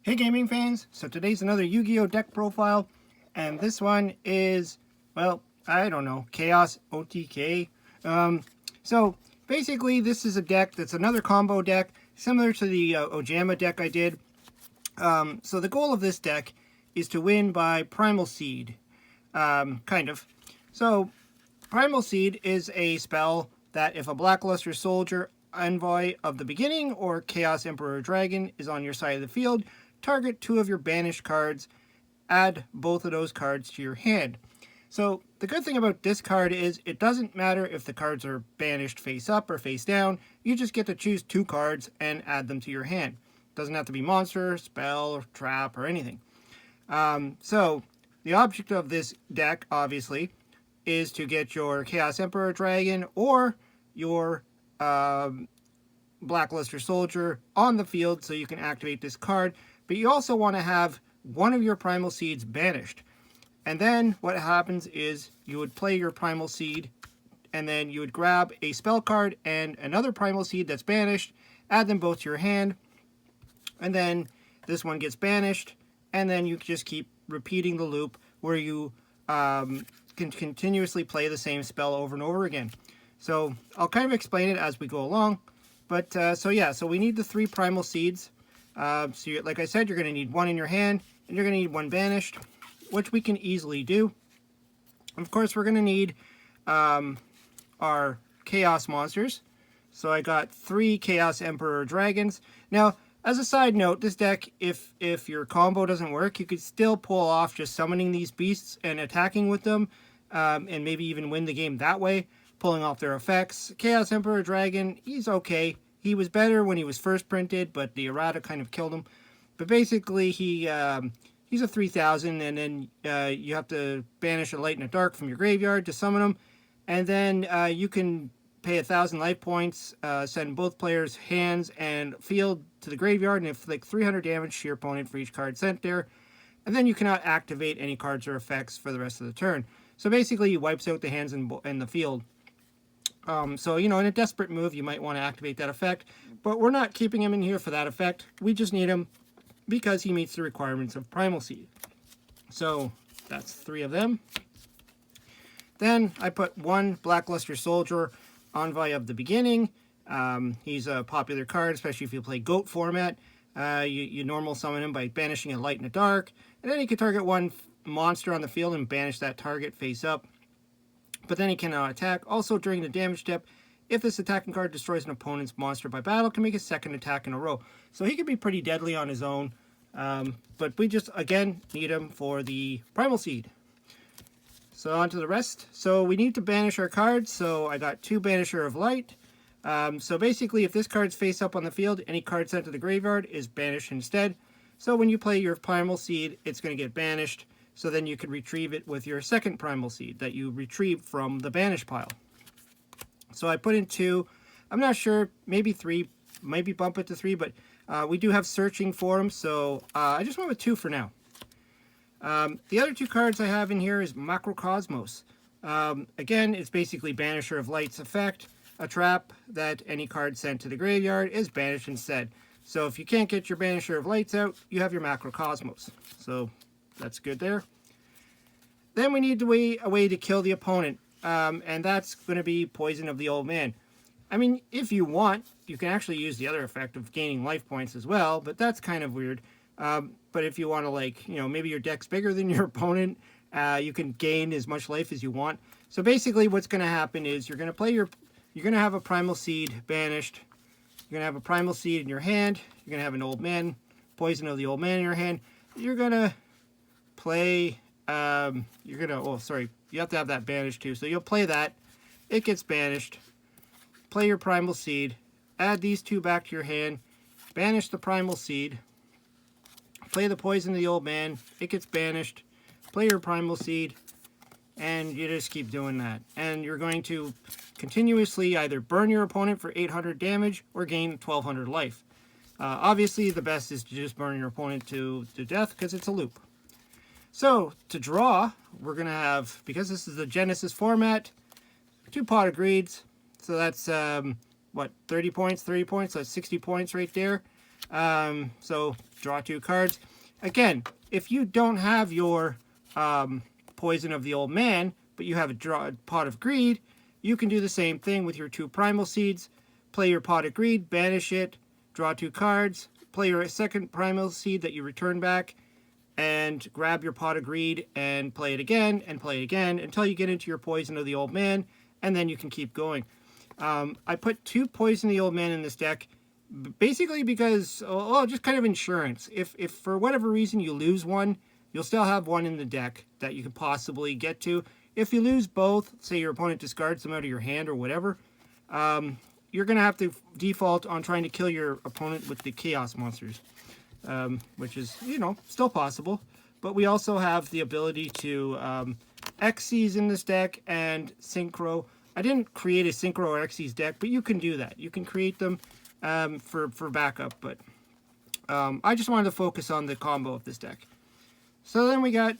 Hey gaming fans, so today's another Yu-Gi-Oh deck profile, and this one is, well, I don't know, Chaos OTK. So basically this is a deck that's another combo deck, similar to the Ojama deck I did. So the goal of this deck is to win by Primal Seed, kind of. So Primal Seed is a spell that if a Blackluster Soldier, Envoy of the Beginning, or Chaos Emperor Dragon is on your side of the field, target two of your banished cards, add both of those cards to your hand. So the good thing about this card is it doesn't matter if the cards are banished face up or face down, you just get to choose two cards and add them to your hand. Doesn't have to be monster, spell, or trap, or anything. So the object of this deck, obviously, is to get your Chaos Emperor Dragon or your Blackluster Soldier on the field so you can activate this card. But you also want to have one of your Primal Seeds banished. And then what happens is you would play your Primal Seed, and then you would grab a spell card and another Primal Seed that's banished, add them both to your hand, and then this one gets banished, and then you just keep repeating the loop where you can continuously play the same spell over and over again. So I'll kind of explain it as we go along. But so we need the 3 Primal Seeds. Like I said, you're going to need one in your hand, and you're going to need one banished, which we can easily do. Of course, we're going to need our Chaos Monsters. So I got 3 Chaos Emperor Dragons. Now, as a side note, this deck, if your combo doesn't work, you could still pull off just summoning these beasts and attacking with them, and maybe even win the game that way, pulling off their effects. Chaos Emperor Dragon, he's okay. He was better when he was first printed, but the errata kind of killed him. But basically, he's a 3,000, and then you have to banish a light and a dark from your graveyard to summon him. And then you can pay 1,000 life points, send both players' hands and field to the graveyard, and inflict 300 damage to your opponent for each card sent there. And then you cannot activate any cards or effects for the rest of the turn. So basically, he wipes out the hands and the field. So, in a desperate move, you might want to activate that effect. But we're not keeping him in here for that effect. We just need him because he meets the requirements of Primal Seed. So, that's 3 of them. Then, I put 1 Blackluster Soldier, Envoy of the Beginning. He's a popular card, especially if you play Goat format. You normal summon him by banishing a light and a dark. And then he can target 1 monster on the field and banish that target face up. But then he cannot attack. Also, during the damage step, if this attacking card destroys an opponent's monster by battle, can make a second attack in a row. So he can be pretty deadly on his own. But we just, again, need him for the Primal Seed. So on to the rest. So we need to banish our cards. So I got 2 Banisher of Light. So basically, if this card's face up on the field, any card sent to the graveyard is banished instead. So when you play your Primal Seed, it's going to get banished. So then you can retrieve it with your second Primal Seed that you retrieve from the banish pile. So I put in 2. I'm not sure, maybe 3, maybe bump it to 3, but we do have searching for them, so I just went with 2 for now. The other 2 cards I have in here is Macrocosmos. Again, it's basically Banisher of Light's effect, a trap that any card sent to the graveyard is banished instead. So if you can't get your Banisher of Lights out, you have your Macrocosmos. So that's good there. Then we need a way to kill the opponent, and that's going to be Poison of the Old Man. I mean, if you want, you can actually use the other effect of gaining life points as well, but that's kind of weird. But if you want to, maybe your deck's bigger than your opponent, you can gain as much life as you want. So basically what's going to happen is you're going to have a Primal Seed banished. You're going to have a Primal Seed in your hand. You're going to have an Old Man, Poison of the Old Man in your hand. You're going to play, you have to have that banished too. So you'll play that. It gets banished. Play your Primal Seed. Add these 2 back to your hand. Banish the Primal Seed. Play the Poison of the Old Man. It gets banished. Play your Primal Seed. And you just keep doing that. And you're going to continuously either burn your opponent for 800 damage or gain 1200 life. Obviously, the best is to just burn your opponent to death because it's a loop. So, to draw, we're going to have, because this is the Genesys format, 2 Pot of Greeds. So that's, 30 points? 30 points, so that's 60 points right there. So draw 2 cards. Again, if you don't have your Poison of the Old Man, but you have a Pot of Greed, you can do the same thing with your 2 primal seeds. Play your Pot of Greed, banish it, draw 2 cards, play your second primal seed that you return back, and grab your Pot of Greed and play it again until you get into your Poison of the Old Man, and then you can keep going. I put 2 Poison of the Old Man in this deck, basically because, just kind of insurance. If for whatever reason you lose one, you'll still have one in the deck that you can possibly get to. If you lose both, say your opponent discards them out of your hand or whatever, you're going to have to default on trying to kill your opponent with the Chaos Monsters, which is, still possible. But we also have the ability to Xyz in this deck and Synchro. I didn't create a Synchro or Xyz deck, but you can do that. You can create them for backup, but I just wanted to focus on the combo of this deck. So then we got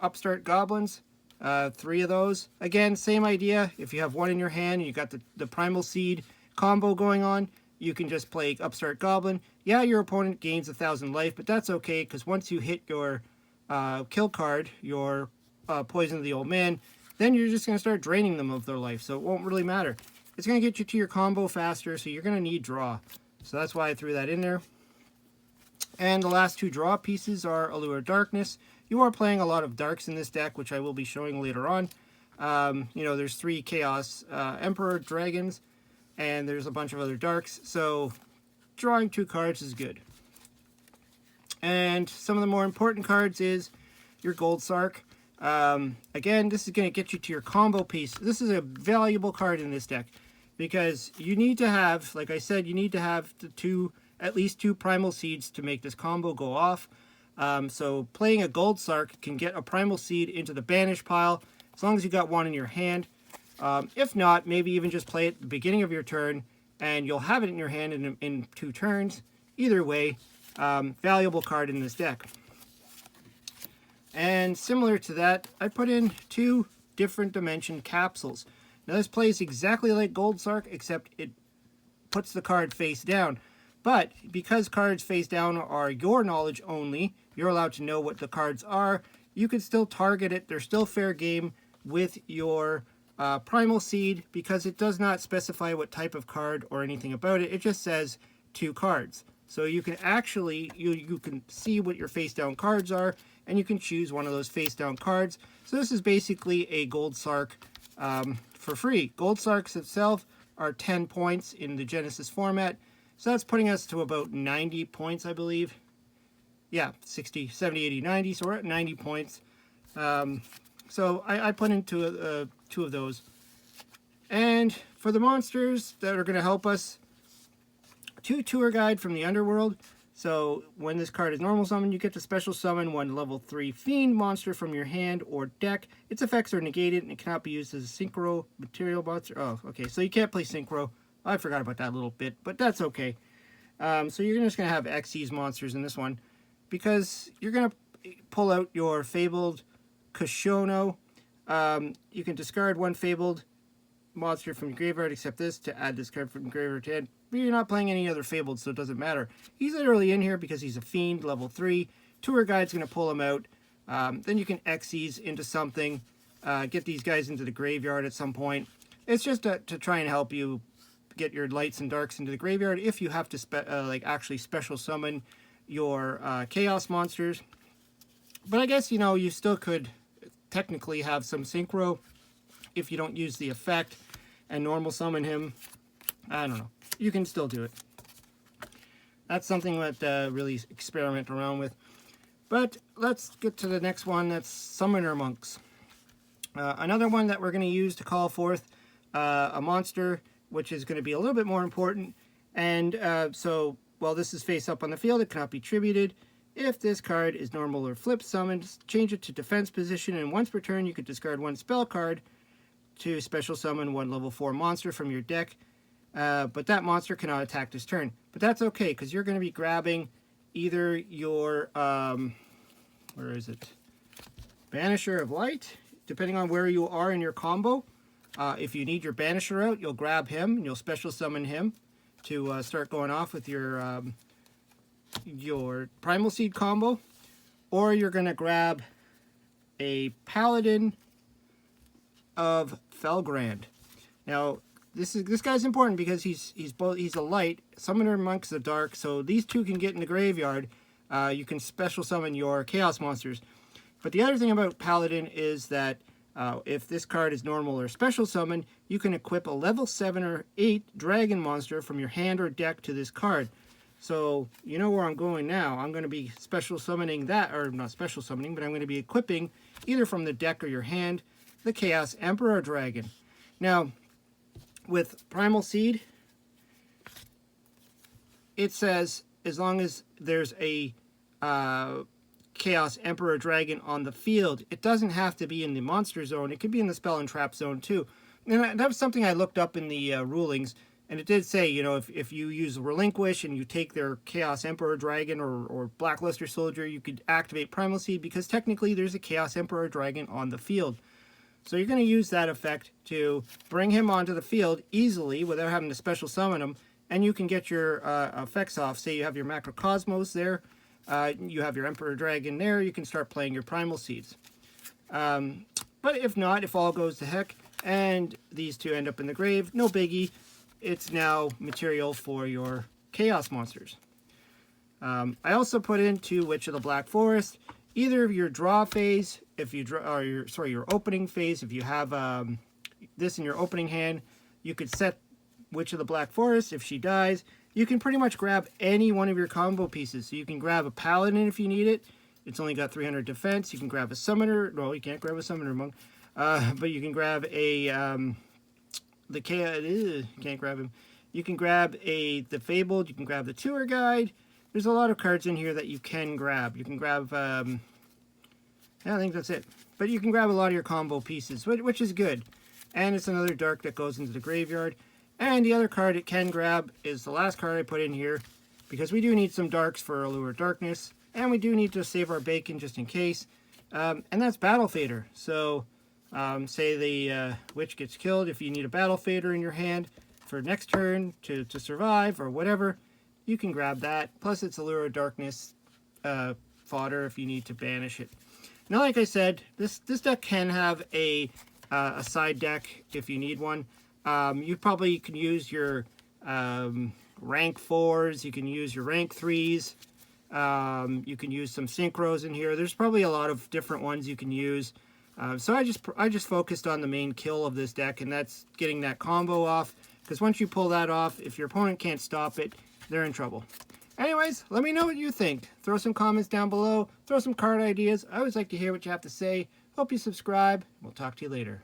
Upstart Goblins, 3 of those. Again, same idea. If you have one in your hand and you got the Primal Seed combo going on, you can just play Upstart Goblin. Yeah, your opponent gains 1,000 life, but that's okay, because once you hit your kill card, your Poison of the Old Man, then you're just going to start draining them of their life, so it won't really matter. It's going to get you to your combo faster, so you're going to need draw. So that's why I threw that in there. And the last 2 draw pieces are Allure of Darkness. You are playing a lot of darks in this deck, which I will be showing later on. There's 3 Chaos Emperor Dragons, and there's a bunch of other darks, so drawing 2 cards is good. And some of the more important cards is your Gold Sark. Again, this is going to get you to your combo piece. This is a valuable card in this deck, because you need to have, like I said, you need to have at least 2 primal seeds to make this combo go off. So playing a Gold Sark can get a primal seed into the banish pile, as long as you got one in your hand. If not, maybe even just play it at the beginning of your turn, and you'll have it in your hand in 2 turns. Either way, valuable card in this deck. And similar to that, I put in 2 different dimension capsules. Now this plays exactly like Gold Sark, except it puts the card face down. But because cards face down are your knowledge only, you're allowed to know what the cards are. You can still target it. They're still fair game with your Primal Seed, because it does not specify what type of card or anything about it. It just says 2 cards. So you can actually, you can see what your face down cards are, and you can choose one of those face down cards. So this is basically a Gold Sark for free. Gold Sarks itself are 10 points in the Genesys format. So that's putting us to about 90 points, I believe. Yeah, 60, 70, 80, 90. So we're at 90 points. So I put into 2 of those. And for the monsters that are going to help us, 2 Tour Guide from the Underworld. So when this card is normal summon, you get to special summon 1 level 3 Fiend monster from your hand or deck. Its effects are negated and it cannot be used as a Synchro material monster. Oh, okay, so you can't play Synchro. I forgot about that little bit, but that's okay. So you're just going to have Xyz monsters in this one, because you're going to pull out your Fabled Koshono. You can discard 1 Fabled monster from your graveyard, except this, to add this card from your graveyard to hand. But you're not playing any other Fabled, so it doesn't matter. He's literally in here because he's a Fiend, level 3. Tour Guide's going to pull him out. Then you can Xyz into something, get these guys into the graveyard at some point. It's just to try and help you get your lights and darks into the graveyard if you have to actually special summon your Chaos monsters. But I guess, you still could technically have some Synchro if you don't use the effect and normal summon him. I don't know. You can still do it. That's something that really experiment around with. But let's get to the next one. That's Summoner Monks. Another one that we're going to use to call forth a monster, which is going to be a little bit more important. And so, while this is face up on the field, it cannot be tributed. If this card is normal or flip summoned, change it to defense position, and once per turn you could discard 1 spell card to special summon 1 level 4 monster from your deck. But that monster cannot attack this turn. But that's okay, because you're going to be grabbing either your, where is it? Banisher of Light, depending on where you are in your combo. If you need your Banisher out, you'll grab him, and you'll special summon him to start going off with your your Primal Seed combo, or you're going to grab a Paladin of Felgrand. Now, this guy's important because he's a light summoner amongst the dark, so these two can get in the graveyard. You can special summon your chaos monsters. But the other thing about Paladin is that if this card is normal or special summon, you can equip a level 7 or 8 dragon monster from your hand or deck to this card. So you know where I'm going now. I'm going to be special summoning that, or not special summoning, but I'm going to be equipping either from the deck or your hand the Chaos Emperor Dragon. Now, with Primal Seed, it says as long as there's a Chaos Emperor Dragon on the field, it doesn't have to be in the monster zone. It could be in the spell and trap zone too. And that was something I looked up in the rulings, and it did say, you know, if you use Relinquish and you take their Chaos Emperor Dragon or Blackluster Soldier, you could activate Primal Seed because technically there's a Chaos Emperor Dragon on the field. So you're going to use that effect to bring him onto the field easily without having to special summon him, and you can get your effects off. Say you have your Macrocosmos there, you have your Emperor Dragon there, you can start playing your Primal Seeds. But if not, if all goes to heck, and these two end up in the grave, no biggie. It's now material for your Chaos monsters. I also put into Witch of the Black Forest. Either your draw phase, if you draw, or your opening phase, if you have this in your opening hand, you could set Witch of the Black Forest. If she dies, you can pretty much grab any one of your combo pieces. So you can grab a Paladin if you need it. It's only got 300 defense. You can grab a Summoner. No, you can't grab a Summoner Monk. But you can grab a can't grab him. You can grab the Fabled. You can grab the Tour Guide. There's a lot of cards in here that you can grab. You can grab, yeah, I think that's it. But you can grab a lot of your combo pieces, which is good. And it's another dark that goes into the graveyard. And the other card it can grab is the last card I put in here, because we do need some darks for Allure of Darkness, and we do need to save our bacon just in case. And that's Battle Fader. So, say the witch gets killed, if you need a Battle Fader in your hand for next turn to survive or whatever, you can grab that. Plus, it's Allure of Darkness fodder if you need to banish it. Now, like I said, this deck can have a side deck if you need one. You probably can use your rank 4s. You can use your rank 3s. You can use some synchros in here. There's probably a lot of different ones you can use. So I just focused on the main kill of this deck, and that's getting that combo off. Because once you pull that off, if your opponent can't stop it, they're in trouble. Anyways, let me know what you think. Throw some comments down below. Throw some card ideas. I always like to hear what you have to say. Hope you subscribe. We'll talk to you later.